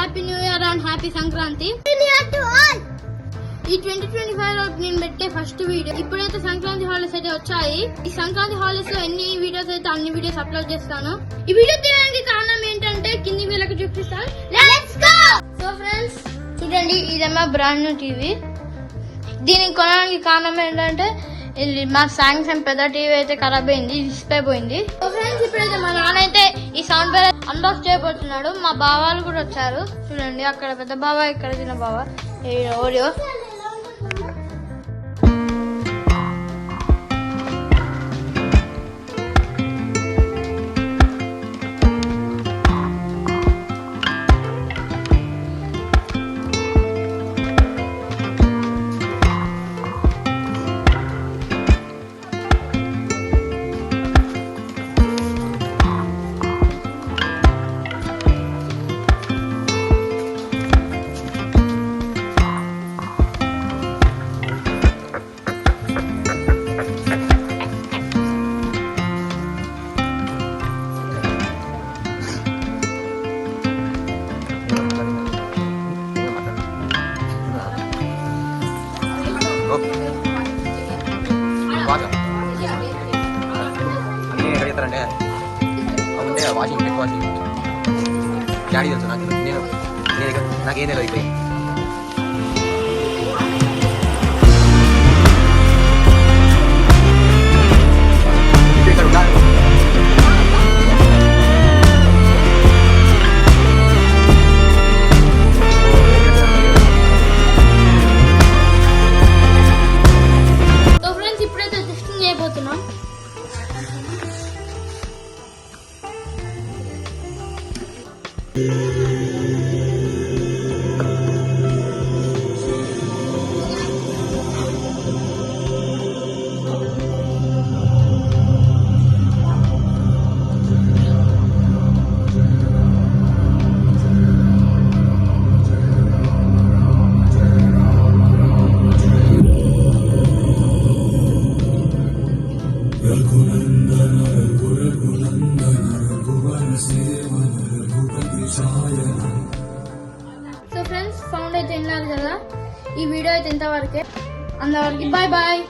Happy new year and happy Sankranti. ఈ 2025 లో నేను పెట్టే ఫస్ట్ వీడియో. ఇప్పుడైతే సంక్రాంతి హాలిడేస్ అయితే వచ్చాయి. ఈ సంక్రాంతి హాలిడేస్ లో ఎన్ని వీడియోస్ అయితే అన్ని వీడియోస్ అప్లోడ్ చేస్తాను. ఈ వీడియో తీయడానికి కారణం ఏంటంటే కింది వీళ్ళకి చూపిస్తాను. సో ఫ్రెండ్స్ చూడండి, ఇదేమో బ్రాండ్ న్యూ టీవీ. దీనికి కొనడానికి కారణం ఏంటంటే మా సాంగ్సంగ్ పెద్ద టీవీ అయితే ఖరాబ్ అయింది, డిస్ప్లే పోయింది. సో ఫ్రెండ్స్ ఇప్పుడైతే మా నాన్న అయితే ఈ సౌండ్ బార్ అన్బాక్స్ చేయబోతున్నాడు. మా బావాలు కూడా వచ్చారు. చూడండి, అక్కడ పెద్ద బావ, ఇక్కడ చిన్న బావ. ఓడియో అన్నీ ఎక్కడ చెప్తారంటే అవుంటే వాషింగ్ హెడ్ వాషింగ్ డాడీ తెలుసు నాకేం తెలియదు ఇప్పుడు. ఇక్కడ ఉండాలి. సో ఫ్రెండ్స్ సౌండ్ అయితే విన్నారు కదా. ఈ వీడియో అయితే ఇంతవరకే. అందరికి బాయ్ బాయ్.